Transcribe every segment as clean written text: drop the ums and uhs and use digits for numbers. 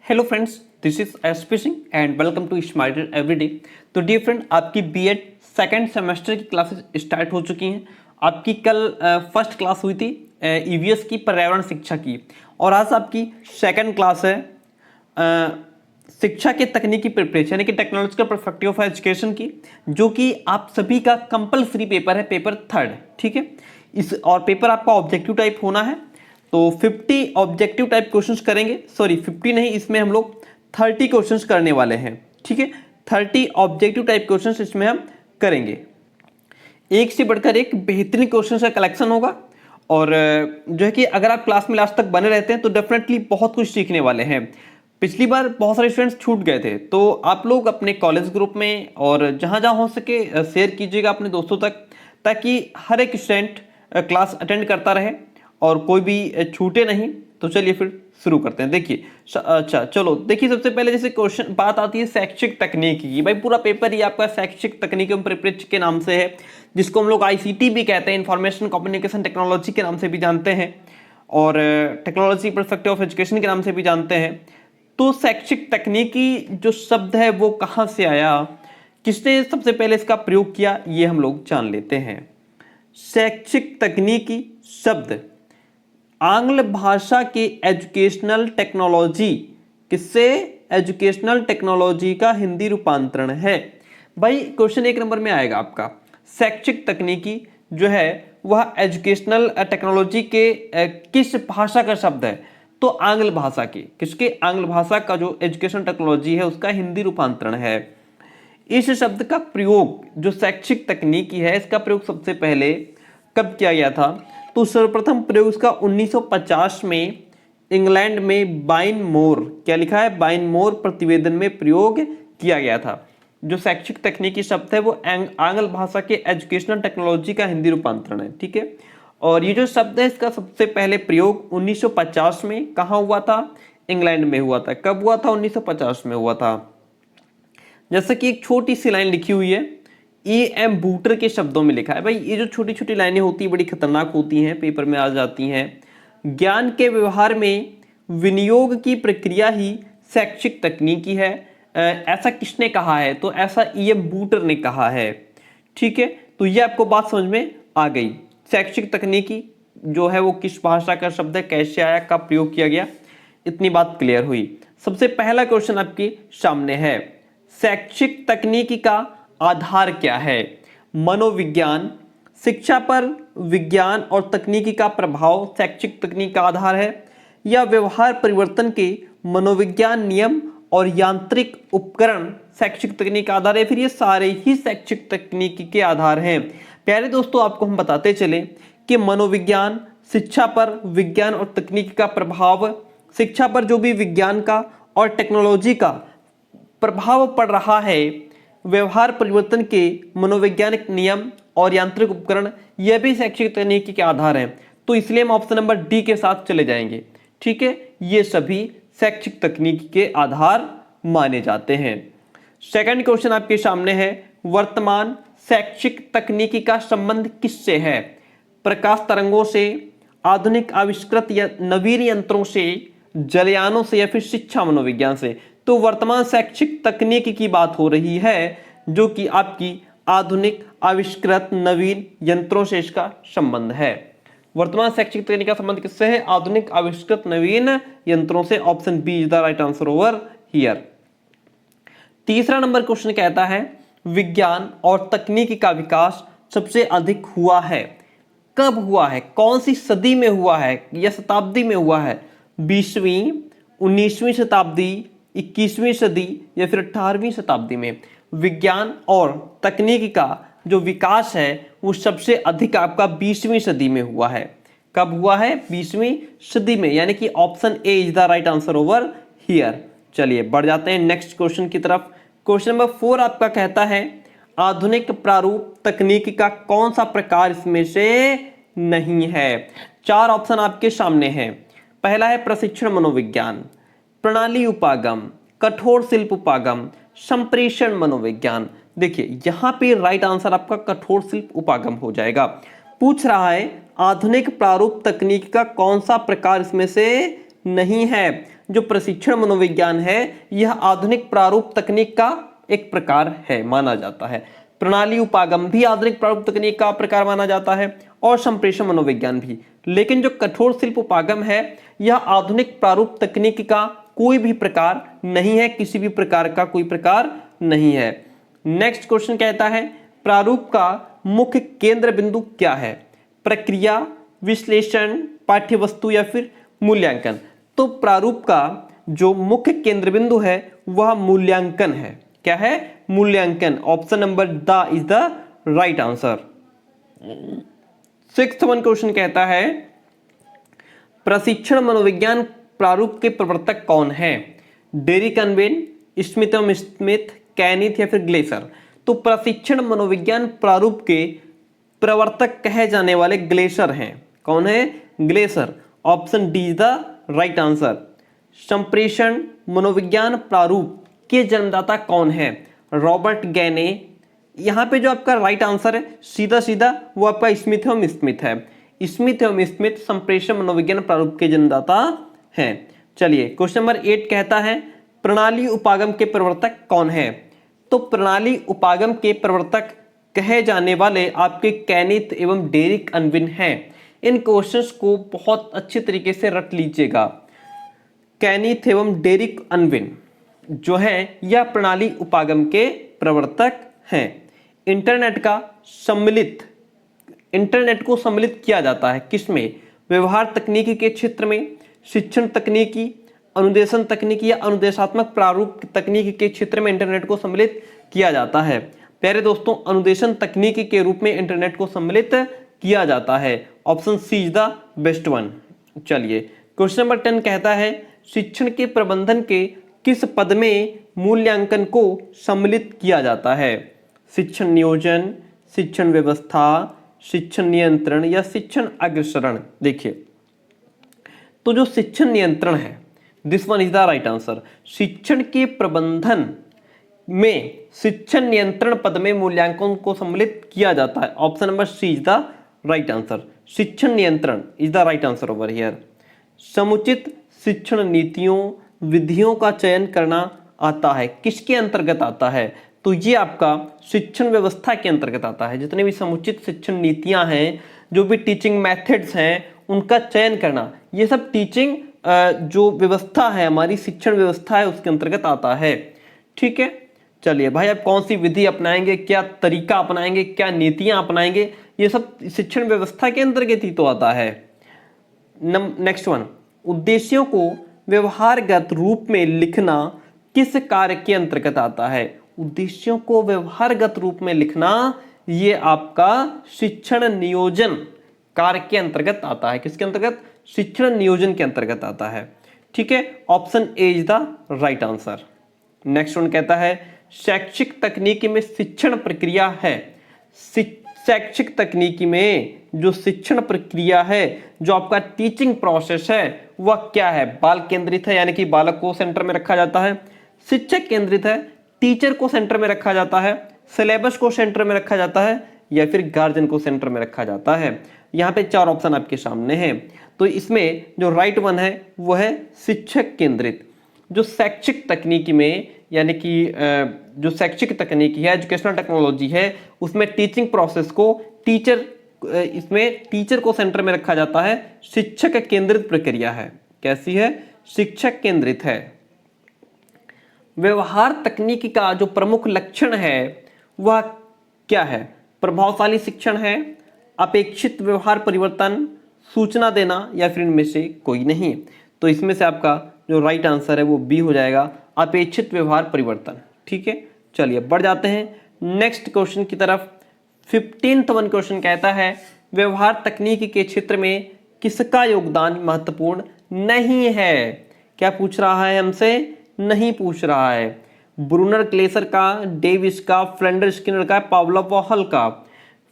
Hello friends, this is SP Singh and welcome to Smarter Everyday. तो dear friend, आपकी BEd second semester की classes start हो चुकी हैं। आपकी कल फर्स्ट क्लास हुई थी ईवीएस की पर्यावरण शिक्षा की, और आज आपकी सेकेंड क्लास है शिक्षा के तकनीकी प्रिपरेशन यानी कि टेक्नोलॉजिकल पर्सपेक्टिव ऑफ एजुकेशन की, जो कि आप सभी का कंपलसरी पेपर है, पेपर थर्ड। ठीक है, इस और पेपर आपका ऑब्जेक्टिव टाइप होना है। तो 50 ऑब्जेक्टिव टाइप क्वेश्चंस करेंगे, सॉरी 50 नहीं, इसमें हम लोग 30 क्वेश्चंस करने वाले हैं। ठीक है, 30 ऑब्जेक्टिव टाइप क्वेश्चंस इसमें हम करेंगे। एक से बढ़कर एक बेहतरीन क्वेश्चन का कलेक्शन होगा, और जो है कि अगर आप क्लास में लास्ट तक बने रहते हैं तो डेफिनेटली बहुत कुछ सीखने वाले हैं। पिछली बार बहुत सारे स्टूडेंट्स छूट गए थे, तो आप लोग अपने कॉलेज ग्रुप में और जहां जहां हो सके शेयर कीजिएगा अपने दोस्तों तक, ताकि हर एक स्टूडेंट क्लास अटेंड करता रहे और कोई भी छूटे नहीं। तो चलिए फिर शुरू करते हैं। देखिए, अच्छा चलो देखिए, सबसे पहले जैसे क्वेश्चन बात आती है शैक्षिक तकनीक की। भाई पूरा पेपर ही आपका शैक्षिक तकनीक एवं परिप्रेक्ष्य के नाम से है, जिसको हम लोग आईसीटी भी कहते हैं, इंफॉर्मेशन कम्युनिकेशन टेक्नोलॉजी के नाम से भी जानते हैं, और टेक्नोलॉजी पर्सपेक्टिव ऑफ एजुकेशन के नाम से भी जानते हैं। तो शैक्षिक तकनीकी जो शब्द है वो कहाँ से आया, किसने सबसे पहले इसका प्रयोग किया, ये हम लोग जान लेते हैं। शैक्षिक तकनीकी शब्द आंग्ल भाषा के एजुकेशनल टेक्नोलॉजी, किससे? एजुकेशनल टेक्नोलॉजी का हिंदी रूपांतरण है। भाई क्वेश्चन एक नंबर में आएगा आपका, शैक्षिक तकनीकी जो है वह एजुकेशनल टेक्नोलॉजी के किस भाषा का शब्द है? तो आंग्ल भाषा के, किसके? आंग्ल भाषा का जो एजुकेशन टेक्नोलॉजी है उसका हिंदी रूपांतरण है। इस शब्द का प्रयोग, जो शैक्षिक तकनीकी है, इसका प्रयोग सबसे पहले कब किया गया था? तो सर्वप्रथम प्रयोग इसका 1950 में इंग्लैंड में बाइन मोर, क्या लिखा है? बाइन मोर प्रतिवेदन में प्रयोग किया गया था। जो शैक्षिक तकनीकी शब्द है वो आंग्ल भाषा के एजुकेशनल टेक्नोलॉजी का हिंदी रूपांतरण है। ठीक है, और ये जो शब्द है इसका सबसे पहले प्रयोग 1950 में कहाँ हुआ था? इंग्लैंड में हुआ था। कब हुआ था? 1950 में हुआ था। जैसे कि एक छोटी सी लाइन लिखी हुई है, एम बूटर के शब्दों में लिखा है। भाई ये जो छोटी छोटी लाइनें होती है बड़ी खतरनाक होती हैं, पेपर में आ जाती हैं। ज्ञान के व्यवहार में विनियोग की प्रक्रिया ही शैक्षिक तकनीकी है। ऐसा किसने कहा है? तो ऐसा एम बूटर ने कहा है। ठीक है, तो ये आपको बात समझ में आ गई। शैक्षिक तकनीकी जो है वो किस भाषा का शब्द है, कैसे आया, कब प्रयोग किया गया, इतनी बात क्लियर हुई। सबसे पहला क्वेश्चन आपके सामने है, शैक्षिक तकनीकी का आधार क्या है? मनोविज्ञान, शिक्षा पर विज्ञान और तकनीकी का प्रभाव शैक्षिक तकनीक का आधार है, या व्यवहार परिवर्तन के मनोविज्ञान नियम और यांत्रिक उपकरण शैक्षिक तकनीक का आधार है? फिर ये सारे ही शैक्षिक तकनीकी के आधार हैं। प्यारे दोस्तों, आपको हम बताते चले कि मनोविज्ञान, शिक्षा पर विज्ञान और तकनीकी का प्रभाव, शिक्षा पर जो भी विज्ञान का और टेक्नोलॉजी का प्रभाव पड़ रहा है, व्यवहार परिवर्तन के मनोवैज्ञानिक नियम और यांत्रिक उपकरण, यह भी शैक्षिक तकनीकी के आधार हैं। तो इसलिए हम ऑप्शन नंबर डी के साथ चले जाएंगे। ठीक है, ये सभी शैक्षिक तकनीकी के आधार माने जाते हैं। सेकंड क्वेश्चन आपके सामने है, वर्तमान शैक्षिक तकनीकी का संबंध किससे है? प्रकाश तरंगों से, आधुनिक आविष्कृत या नवीन यंत्रों से, जलयानों से, या फिर शिक्षा मनोविज्ञान से? तो वर्तमान शैक्षिक तकनीकी की बात हो रही है, जो कि आपकी आधुनिक आविष्कृत नवीन यंत्रों से इसका संबंध है। वर्तमान शैक्षिक तकनीक का संबंध किससे है? आधुनिक आविष्कृत नवीन यंत्रों से। Option B is the right answer over here. तीसरा नंबर क्वेश्चन कहता है, विज्ञान और तकनीकी का विकास सबसे अधिक हुआ है, कब हुआ है, कौन सी सदी में हुआ है या शताब्दी में हुआ है? 20वीं, 19वीं शताब्दी, 21वीं सदी, या फिर 18वीं शताब्दी में? विज्ञान और तकनीकी का जो विकास है वो सबसे अधिक आपका 20वीं सदी में हुआ है। कब हुआ है? 20वीं सदी में, यानी कि option A is the right answer over here. चलिए बढ़ जाते हैं नेक्स्ट क्वेश्चन की तरफ। क्वेश्चन नंबर 4 आपका कहता है, आधुनिक प्रारूप तकनीकी का कौन सा प्रकार इसमें से नहीं है? 4 ऑप्शन आपके सामने हैं। पहला है प्रशिक्षण मनोविज्ञान, प्रणाली उपागम, कठोर शिल्प उपागम, संप्रेषण मनोविज्ञान। देखिए यहां पे राइट आंसर आपका कठोर शिल्प उपागम हो जाएगा। पूछ रहा है आधुनिक प्रारूप तकनीक का कौन सा प्रकार इसमें से नहीं है। जो प्रशिक्षण मनोविज्ञान है यह आधुनिक प्रारूप तकनीक का एक प्रकार है, माना जाता है। प्रणाली उपागम भी आधुनिक प्रारूप तकनीक का प्रकार माना जाता है और संप्रेषण मनोविज्ञान भी। लेकिन जो कठोर शिल्प उपागम है यह आधुनिक प्रारूप तकनीक का कोई भी प्रकार नहीं है, किसी भी प्रकार का कोई प्रकार नहीं है। नेक्स्ट क्वेश्चन कहता है प्रारूप का मुख्य केंद्र बिंदु क्या है? प्रक्रिया, विश्लेषण, पाठ्य वस्तु या फिर मूल्यांकन। तो प्रारूप का जो मुख्य केंद्र बिंदु है वह मूल्यांकन है। क्या है? मूल्यांकन। Option number the is the right answer. 6th one question कहता है प्रशिक्षण मनोविज्ञान प्रारूप के प्रवर्तक कौन है? डेरिक अनविन, स्मिथ एवं स्मिथ, कैनिथ या फिर ग्लेसर। तो प्रशिक्षण मनोविज्ञान प्रारूप के प्रवर्तक कहे जाने वाले ग्लेसर हैं। कौन है? Glaser. Option D is the right answer. संप्रेषण मनोविज्ञान प्रारूप के जन्मदाता कौन है? रॉबर्ट गैने। यहां पे जो आपका राइट आंसर है सीधा सीधा वो आपका स्मिथ एवं स्मिथ है। स्मिथ एवं स्मिथ संप्रेषण मनोविज्ञान प्रारूप के जन्मदाता हैं। चलिए क्वेश्चन नंबर 8 कहता है प्रणाली उपागम के प्रवर्तक कौन है? तो प्रणाली उपागम के प्रवर्तक कहे जाने वाले आपके कैनिथ एवं डेरिक अनविन हैं। इन क्वेश्चंस को बहुत अच्छे तरीके से रट लीजिएगा। कैनिथ एवं डेरिक अनविन जो है यह प्रणाली उपागम के प्रवर्तक हैं। इंटरनेट को सम्मिलित किया जाता है किसमें? व्यवहार तकनीकी के क्षेत्र में, शिक्षण तकनीकी, अनुदेशन तकनीकी या अनुदेशात्मक प्रारूप तकनीकी के क्षेत्र में इंटरनेट को सम्मिलित किया जाता है। प्यारे दोस्तों, अनुदेशन तकनीकी के रूप में इंटरनेट को सम्मिलित किया जाता है। Option C is the best one. चलिए क्वेश्चन नंबर 10 कहता है शिक्षण के प्रबंधन के किस पद में मूल्यांकन को सम्मिलित किया जाता है? शिक्षण नियोजन, शिक्षण व्यवस्था, शिक्षण नियंत्रण या शिक्षण अग्रसरण। देखिए तो जो शिक्षण नियंत्रण है this one is the right answer. शिक्षण के प्रबंधन में शिक्षण नियंत्रण पद में मूल्यांकन को सम्मिलित किया जाता है। Option number C is the right answer. शिक्षण नियंत्रण is the right answer over here. समुचित शिक्षण नीतियों, विधियों का चयन करना आता है, किसके अंतर्गत आता है? तो ये आपका शिक्षण व्यवस्था के अंतर्गत आता है। जितने भी समुचित शिक्षण नीतियां हैं, जो भी टीचिंग मेथड्स हैं, उनका चयन करना, ये सब टीचिंग जो व्यवस्था है, हमारी शिक्षण व्यवस्था है, उसके अंतर्गत आता है। ठीक है, चलिए भाई आप कौन सी विधि अपनाएंगे, क्या तरीका अपनाएंगे, क्या नीतियां अपनाएंगे, ये सब शिक्षण व्यवस्था के अंतर्गत ही तो आता है। नेक्स्ट वन, उद्देश्यों को व्यवहारगत रूप में लिखना किस कार्य के अंतर्गत आता है? उद्देश्यों को व्यवहारगत रूप में लिखना ये आपका शिक्षण नियोजन कार्य के अंतर्गत आता है। किसके अंतर्गत? शिक्षण नियोजन के अंतर्गत आता है। ठीक है, option A is the right answer. Next one कहता है शैक्षिक तकनीकी में शिक्षण प्रक्रिया है। शैक्षिक तकनीकी में जो शिक्षण प्रक्रिया है, जो आपका टीचिंग प्रोसेस है, वह क्या है? बाल केंद्रित है, यानी कि बालक को सेंटर में रखा जाता है। शिक्षक केंद्रित है, टीचर को सेंटर में रखा जाता है। सिलेबस को सेंटर में रखा जाता है, या फिर गार्जियन को सेंटर में रखा जाता है। यहाँ पे 4 ऑप्शन आपके सामने हैं। तो इसमें जो राइट वन है वो है शिक्षक केंद्रित। जो शैक्षिक तकनीकी में, यानी कि जो शैक्षिक तकनीकी है, एजुकेशनल टेक्नोलॉजी है, उसमें टीचिंग प्रोसेस को इसमें टीचर को सेंटर में रखा जाता है। शिक्षक केंद्रित प्रक्रिया है। कैसी है? शिक्षक केंद्रित है। व्यवहार तकनीकी का जो प्रमुख लक्षण है वह क्या है? प्रभावशाली शिक्षण है, अपेक्षित व्यवहार परिवर्तन, सूचना देना, या फिर इनमें से कोई नहीं। तो इसमें से आपका जो राइट आंसर है वो बी हो जाएगा, अपेक्षित व्यवहार परिवर्तन। ठीक है, चलिए बढ़ जाते हैं नेक्स्ट क्वेश्चन की तरफ। 15th वन क्वेश्चन कहता है व्यवहार तकनीकी के क्षेत्र में किसका योगदान महत्वपूर्ण नहीं है? क्या पूछ रहा है हमसे? नहीं पूछ रहा है। ब्रूनर ग्लेसर का, डेविस का, फ्लेंडर स्किनर का, पावलोव और हल का।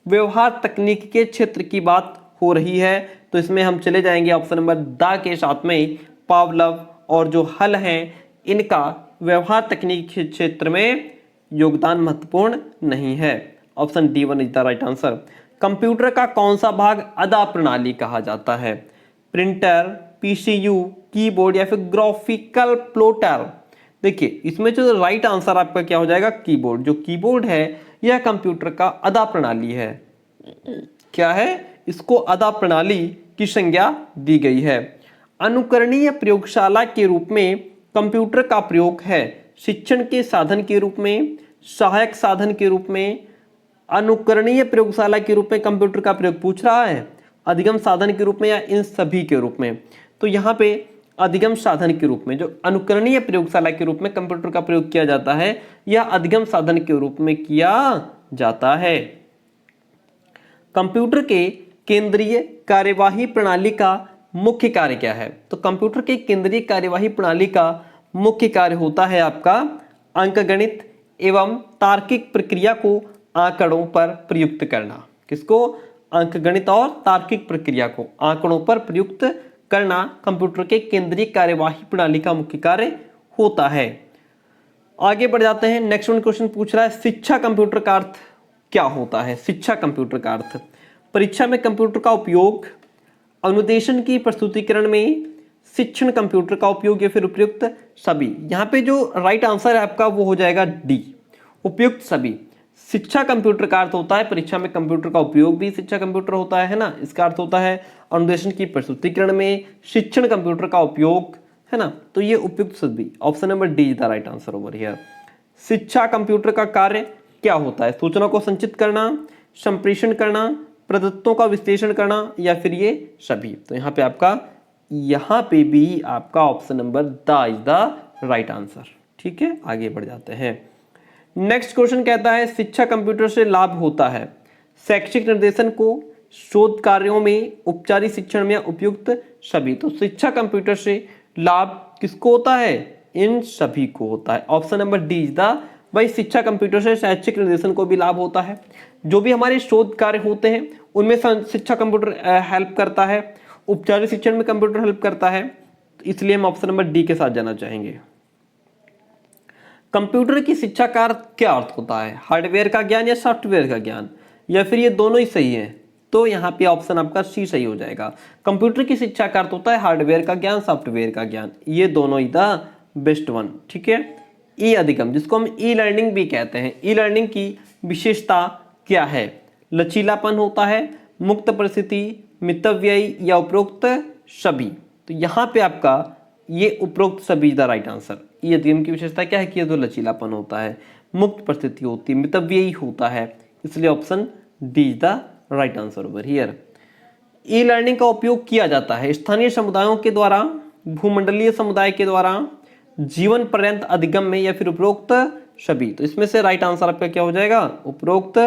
व्यवहार तकनीकी के क्षेत्र की बात हो रही है, तो इसमें हम चले जाएंगे ऑप्शन नंबर द के साथ में। पावलोव और जो हल हैं इनका व्यवहार तकनीकी के क्षेत्र में योगदान महत्वपूर्ण नहीं है। Option D one is the right answer. Computer का कौन सा भाग अदा प्रणाली कहा जाता है? प्रिंटर, पीसीयू, कीबोर्ड या फिर ग्राफिकल प्लॉटर। देखिए इसमें जो राइट आंसर आपका क्या हो जाएगा, कीबोर्ड। जो कीबोर्ड है यह कंप्यूटर का अदा प्रणाली है। क्या है, इसको अदा प्रणाली की संज्ञा दी गई है। अनुकरणीय प्रयोगशाला के रूप में कंप्यूटर का प्रयोग है शिक्षण के साधन के रूप में, सहायक साधन के रूप में, अनुकरणीय प्रयोगशाला के रूप में कंप्यूटर का प्रयोग पूछ रहा है, अधिगम साधन के रूप में, या इन सभी के रूप में। तो यहाँ पे अधिगम साधन के रूप में, जो अनुकरणीय प्रयोगशाला के रूप में कंप्यूटर का प्रयोग किया जाता है, यह अधिगम साधन के रूप में किया जाता है। कंप्यूटर के केंद्रीय कार्यवाही प्रणाली का मुख्य कार्य क्या है? तो कंप्यूटर के केंद्रीय कार्यवाही प्रणाली का मुख्य कार्य होता है आपका अंकगणित एवं तार्किक प्रक्रिया को आंकड़ों पर प्रयुक्त करना। किसको? अंकगणित और तार्किक प्रक्रिया को आंकड़ों पर प्रयुक्त करना कंप्यूटर के केंद्रीय कार्यवाही प्रणाली का मुख्य कार्य होता है। आगे बढ़ जाते हैं। नेक्स्ट वन क्वेश्चन पूछ रहा है शिक्षा कंप्यूटर का अर्थ क्या होता है? शिक्षा कंप्यूटर का अर्थ, परीक्षा में कंप्यूटर का उपयोग, अनुदेशन की प्रस्तुतिकरण में, शिक्षण कंप्यूटर का उपयोग, या फिर उपयुक्त सभी। यहाँ पे जो राइट आंसर है आपका वो हो जाएगा डी, उपयुक्त सभी। शिक्षा कंप्यूटर का अर्थ होता है परीक्षा में कंप्यूटर का उपयोग भी शिक्षा कंप्यूटर होता है ना, इसका अर्थ होता है अनुदेशन की प्रस्तुतिकरण में, शिक्षण कंप्यूटर का उपयोग, है ना। तो ये उपयुक्त सभी, option number D is the right answer over here. शिक्षा कंप्यूटर का कार्य क्या होता है? सूचना को संचित करना, संप्रेषण करना, प्रदत्तों का विश्लेषण करना, या फिर ये सभी। तो यहाँ पे भी आपका option number the is the right answer. ठीक है, आगे बढ़ जाते हैं। नेक्स्ट क्वेश्चन कहता है शिक्षा कंप्यूटर से लाभ होता है शैक्षिक निर्देशन को, शोध कार्यों में, औपचारिक शिक्षण में, उपयुक्त सभी। तो शिक्षा कंप्यूटर से लाभ किसको होता है? इन सभी को होता है। Option number D is the, भाई शिक्षा कंप्यूटर से शैक्षिक निर्देशन को भी लाभ होता है। जो भी हमारे शोध कार्य होते हैं उनमें शिक्षा कंप्यूटर हेल्प करता है, औपचारिक शिक्षण में कंप्यूटर हेल्प करता है। तो इसलिए हम ऑप्शन नंबर डी के साथ जाना चाहेंगे। कंप्यूटर की शिक्षा का क्या अर्थ होता है? हार्डवेयर का ज्ञान या सॉफ्टवेयर का ज्ञान, या फिर ये दोनों ही सही है? तो यहाँ पे ऑप्शन आपका सी सही हो जाएगा। कंप्यूटर की शिक्षा का अर्थ होता है हार्डवेयर का ज्ञान, सॉफ्टवेयर का ज्ञान, ये दोनों ही द बेस्ट वन। ठीक है। ई अधिगम, जिसको हम ई लर्निंग भी कहते हैं, ई लर्निंग की विशेषता क्या है? लचीलापन होता है, मुक्त परिस्थिति, मितव्ययी, या उपरोक्त सभी। तो यहाँ पे आपका ये उपरोक्त सभी द राइट आंसर। ई अधिगम की विशेषता क्या है कि ये तो लचीलापन होता है, मुक्त परिस्थिति होती है, मितव्ययी होता है, इसलिए option D is the right answer over here. E learning का उपयोग किया जाता है स्थानीय समुदायों के द्वारा, भूमंडलीय समुदाय के द्वारा, जीवन पर्यंत अधिगम में, या फिर उपरोक्त सभी। तो इसमें से राइट आंसर आपका क्या हो जाएगा? उपरोक्त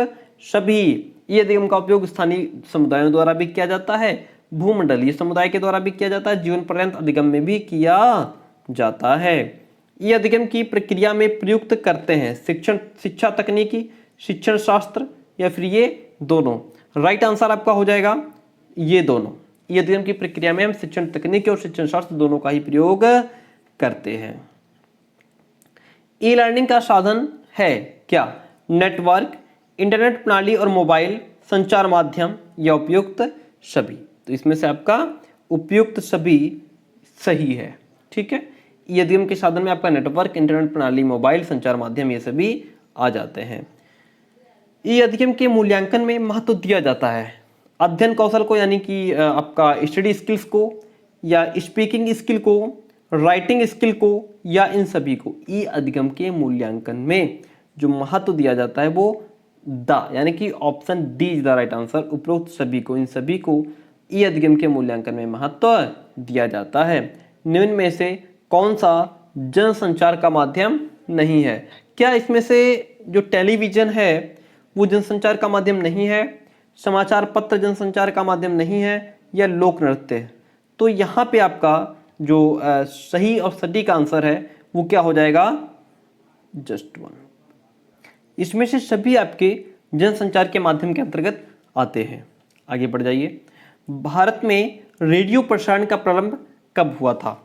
सभी। ई अधिगम का उपयोग स्थानीय समुदायों द्वारा भी किया जाता है, भूमंडलीय समुदाय के द्वारा भी किया जाता है, जीवन पर्यंत अधिगम में भी किया जाता है। ये अधिगम की प्रक्रिया में प्रयुक्त करते हैं शिक्षा तकनीकी, शिक्षण शास्त्र, या फिर ये दोनों। राइट आंसर आपका हो जाएगा ये दोनों। ये अधिगम की प्रक्रिया में हम शिक्षण तकनीकी और शिक्षण शास्त्र दोनों का ही प्रयोग करते हैं। ई लर्निंग का साधन है क्या? नेटवर्क, इंटरनेट प्रणाली और मोबाइल संचार माध्यम, या उपयुक्त सभी। तो इसमें से आपका उपयुक्त सभी सही है। ठीक है। ई अधिगम के साधन में आपका नेटवर्क, इंटरनेट प्रणाली, मोबाइल संचार माध्यम, ये सभी आ जाते हैं। ई अधिगम के मूल्यांकन में महत्व दिया जाता है अध्ययन कौशल को, यानी कि आपका स्टडी स्किल्स को, या स्पीकिंग स्किल को, राइटिंग स्किल को, या इन सभी को। ई अधिगम के मूल्यांकन में जो महत्व दिया जाता है वो द, यानी कि option D is the right answer. उपरोक्त सभी को, इन सभी को ई अधिगम के मूल्यांकन में महत्व दिया जाता है। निम्न में से कौन सा जनसंचार का माध्यम नहीं है? क्या इसमें से जो टेलीविजन है वो जनसंचार का माध्यम नहीं है, समाचार पत्र जनसंचार का माध्यम नहीं है, या लोक नृत्य? तो यहाँ पे आपका जो सही और सटीक आंसर है वो क्या हो जाएगा? Just one. इसमें से सभी आपके जनसंचार के माध्यम के अंतर्गत आते हैं। आगे बढ़ जाइए। भारत में रेडियो प्रसारण का प्रारंभ कब हुआ था?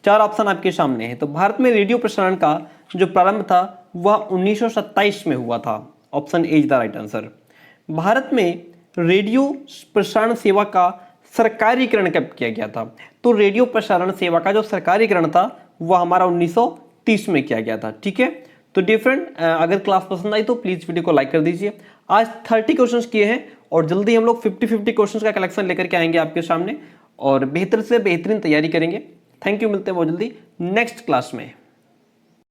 चार ऑप्शन आपके सामने है। तो भारत में रेडियो प्रसारण का जो प्रारंभ था वह 1927 में हुआ था। Option A is the right answer. Bharat में रेडियो प्रसारण सेवा का सरकारीकरण कब किया गया था? तो रेडियो प्रसारण सेवा का जो सरकारीकरण था वह हमारा 1930 में किया गया था। ठीक है, तो डियर फ्रेंड, अगर क्लास पसंद आई तो प्लीज वीडियो को लाइक कर दीजिए। आज 30 क्वेश्चंस किए हैं और जल्दी हम लोग 50-50 क्वेश्चंस का कलेक्शन लेकर के आएंगे आपके सामने और बेहतर से बेहतरीन तैयारी करेंगे। थैंक यू, मिलते हैं बहुत जल्दी नेक्स्ट क्लास में।